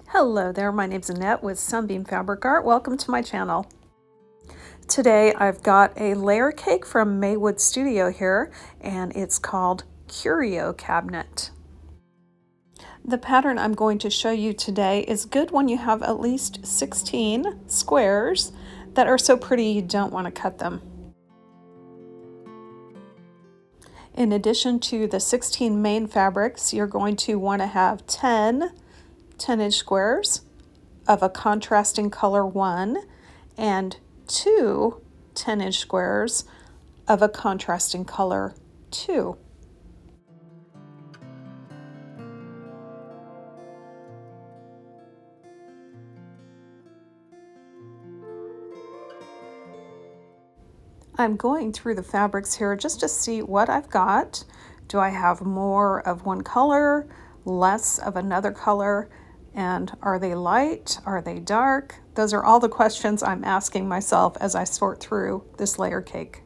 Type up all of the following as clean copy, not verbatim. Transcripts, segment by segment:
Hello there, my name's Annette with Sunbeam Fabric Art. Welcome to my channel. Today I've got a layer cake from Maywood Studio here, and it's called Curio Cabinet. The pattern I'm going to show you today is good when you have at least 16 squares that are so pretty you don't want to cut them. In addition to the 16 main fabrics, you're going to want to have 10 10-inch squares of a contrasting color 1 and 2 10-inch squares of a contrasting color 2. I'm going through the fabrics here just to see what I've got. Do I have more of one color, less of another color, and are they light? Are they dark? Those are all the questions I'm asking myself as I sort through this layer cake.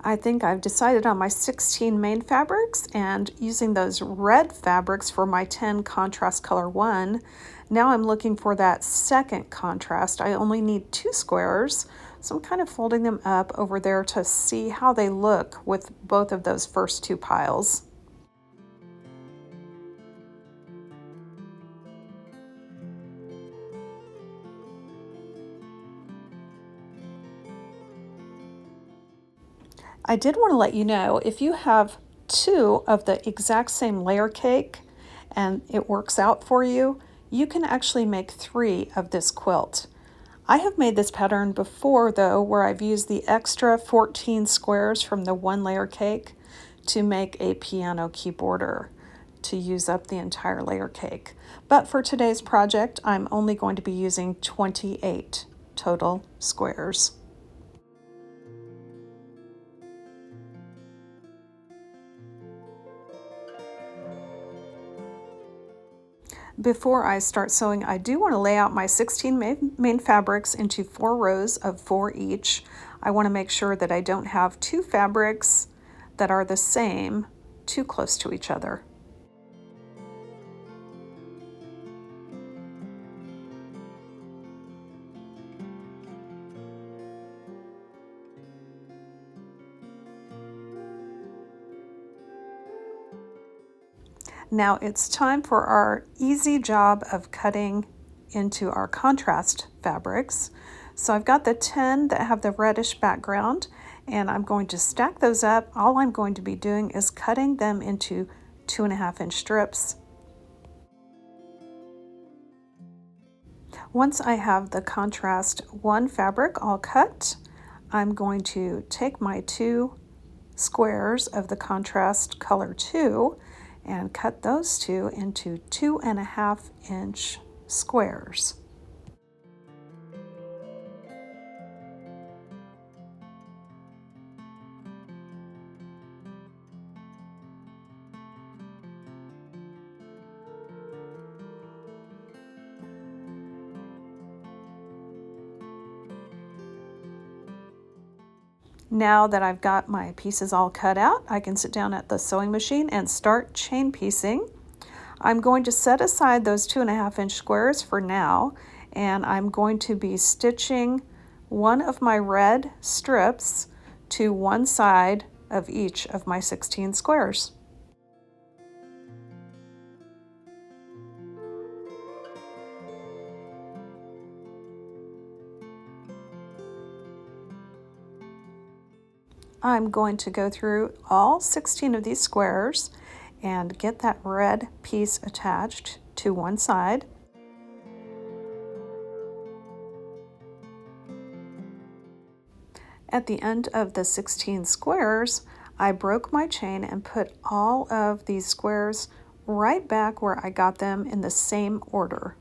I think I've decided on my 16 main fabrics and using those red fabrics for my 10 contrast color 1. Now I'm looking for that second contrast. I only need 2 squares, so I'm kind of folding them up over there to see how they look with both of those first 2 piles. I did want to let you know, if you have 2 of the exact same layer cake and it works out for you, you can actually make 3 of this quilt. I have made this pattern before though, where I've used the extra 14 squares from the 1 layer cake to make a piano keyboarder to use up the entire layer cake. But for today's project, I'm only going to be using 28 total squares. Before I start sewing, I do want to lay out my 16 main fabrics into 4 rows of 4 each. I want to make sure that I don't have 2 fabrics that are the same too close to each other. Now it's time for our easy job of cutting into our contrast fabrics. So I've got the 10 that have the reddish background, and I'm going to stack those up. All I'm going to be doing is cutting them into 2.5-inch strips. Once I have the contrast 1 fabric all cut, I'm going to take my 2 squares of the contrast color 2 and cut those 2 into 2.5-inch squares. Now that I've got my pieces all cut out, I can sit down at the sewing machine and start chain piecing. I'm going to set aside those 2.5-inch squares for now, and I'm going to be stitching one of my red strips to one side of each of my 16 squares. I'm going to go through all 16 of these squares and get that red piece attached to one side. At the end of the 16 squares, I broke my chain and put all of these squares right back where I got them in the same order.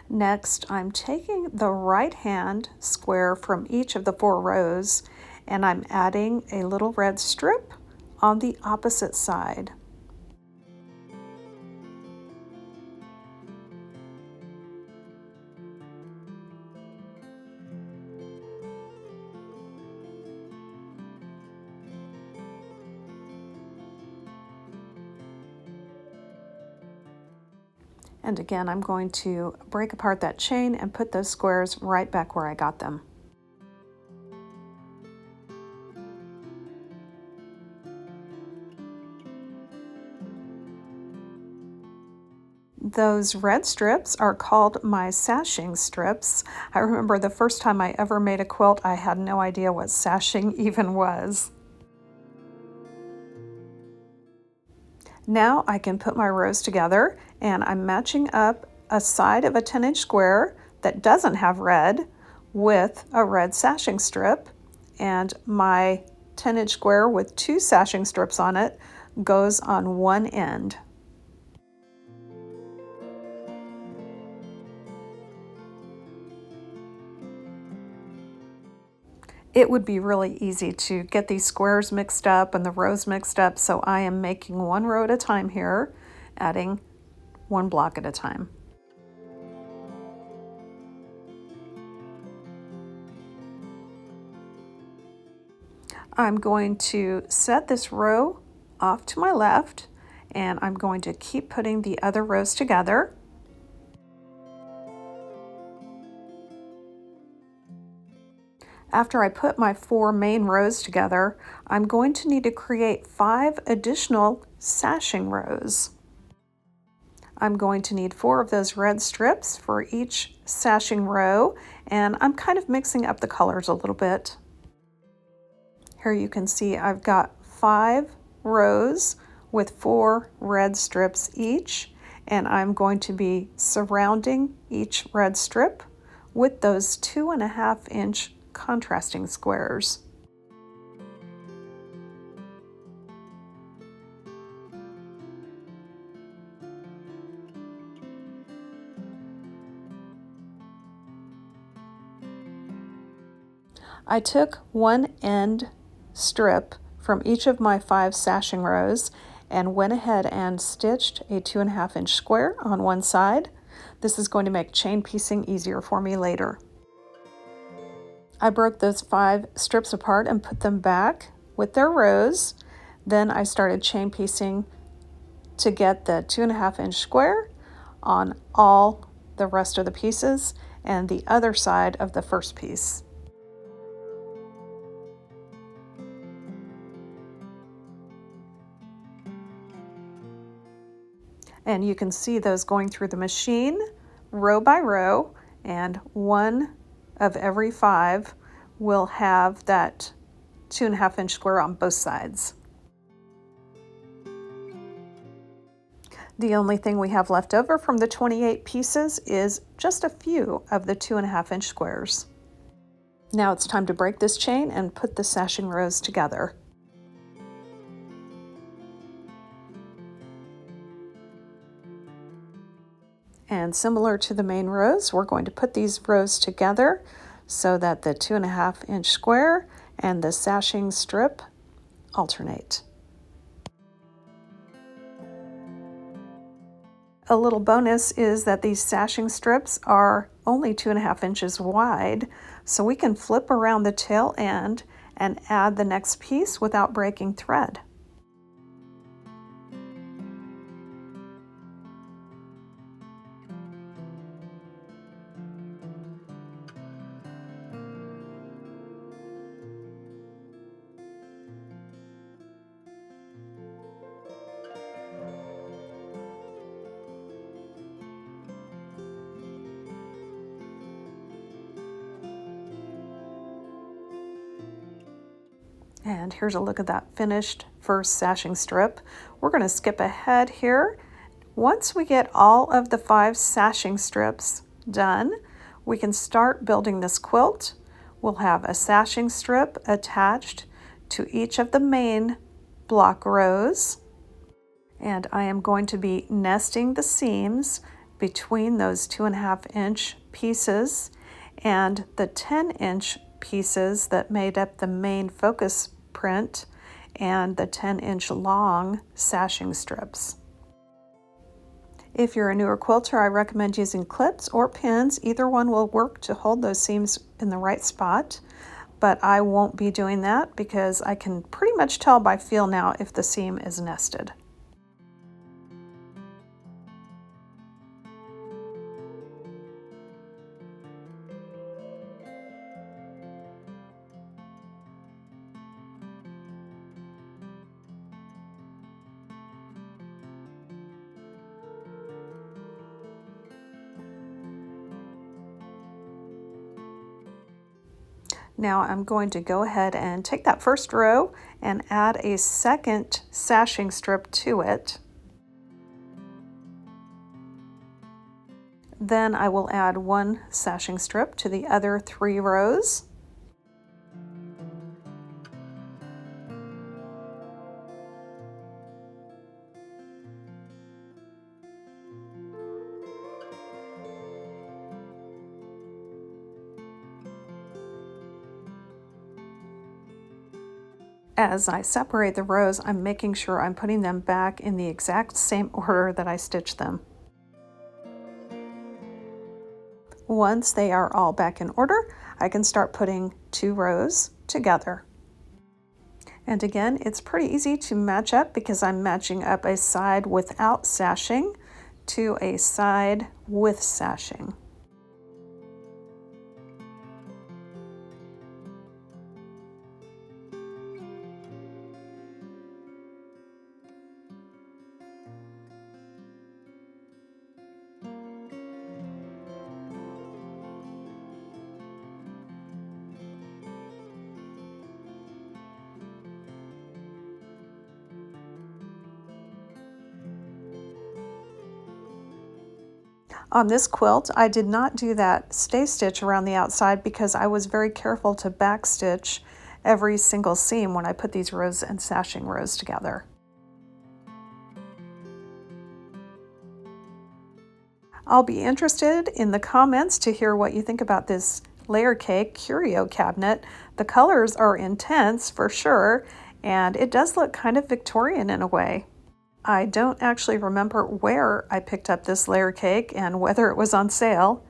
Next, I'm taking the right-hand square from each of the 4 rows and I'm adding a little red strip on the opposite side. And again, I'm going to break apart that chain and put those squares right back where I got them. Those red strips are called my sashing strips. I remember the first time I ever made a quilt, I had no idea what sashing even was. Now I can put my rows together, and I'm matching up a side of a 10-inch square that doesn't have red with a red sashing strip, and my 10-inch square with 2 sashing strips on it goes on one end. It would be really easy to get these squares mixed up and the rows mixed up, so I am making one row at a time here, adding one block at a time. I'm going to set this row off to my left, and I'm going to keep putting the other rows together. After I put my 4 main rows together, I'm going to need to create 5 additional sashing rows. I'm going to need 4 of those red strips for each sashing row, and I'm kind of mixing up the colors a little bit. Here you can see I've got 5 rows with 4 red strips each, and I'm going to be surrounding each red strip with those 2.5-inch contrasting squares. I took one end strip from each of my 5 sashing rows and went ahead and stitched a 2.5-inch square on one side. This is going to make chain piecing easier for me later. I broke those 5 strips apart and put them back with their rows. Then I started chain piecing to get the 2.5-inch square on all the rest of the pieces and the other side of the first piece. And you can see those going through the machine row by row, and one of every 5 will have that 2.5-inch square on both sides. The only thing we have left over from the 28 pieces is just a few of the 2.5-inch squares. Now it's time to break this chain and put the sashing rows together. And similar to the main rows, we're going to put these rows together so that the 2.5-inch square and the sashing strip alternate. A little bonus is that these sashing strips are only 2.5 inches wide, so we can flip around the tail end and add the next piece without breaking thread. And here's a look at that finished first sashing strip. We're going to skip ahead here. Once we get all of the 5 sashing strips done, we can start building this quilt. We'll have a sashing strip attached to each of the main block rows. And I am going to be nesting the seams between those 2.5-inch pieces and the 10-inch pieces that made up the main focus print and the 10-inch long sashing strips. If you're a newer quilter, I recommend using clips or pins. Either one will work to hold those seams in the right spot, but I won't be doing that because I can pretty much tell by feel now if the seam is nested. Now I'm going to go ahead and take that first row and add a second sashing strip to it. Then I will add one sashing strip to the other 3 rows. As I separate the rows, I'm making sure I'm putting them back in the exact same order that I stitched them. Once they are all back in order, I can start putting 2 rows together. And again, it's pretty easy to match up because I'm matching up a side without sashing to a side with sashing. On this quilt, I did not do that stay stitch around the outside because I was very careful to backstitch every single seam when I put these rows and sashing rows together. I'll be interested in the comments to hear what you think about this layer cake curio cabinet. The colors are intense for sure, and it does look kind of Victorian in a way. I don't actually remember where I picked up this layer cake and whether it was on sale.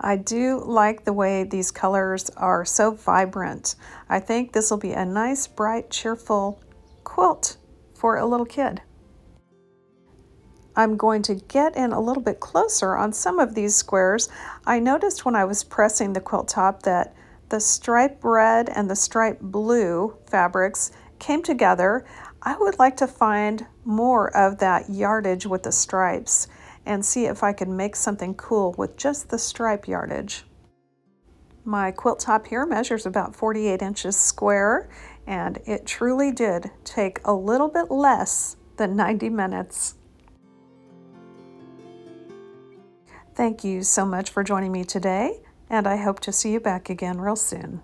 I do like the way these colors are so vibrant. I think this will be a nice, bright, cheerful quilt for a little kid. I'm going to get in a little bit closer on some of these squares. I noticed when I was pressing the quilt top that the stripe red and the stripe blue fabrics came together. I would like to find more of that yardage with the stripes and see if I can make something cool with just the stripe yardage. My quilt top here measures about 48 inches square, and it truly did take a little bit less than 90 minutes. Thank you so much for joining me today, and I hope to see you back again real soon.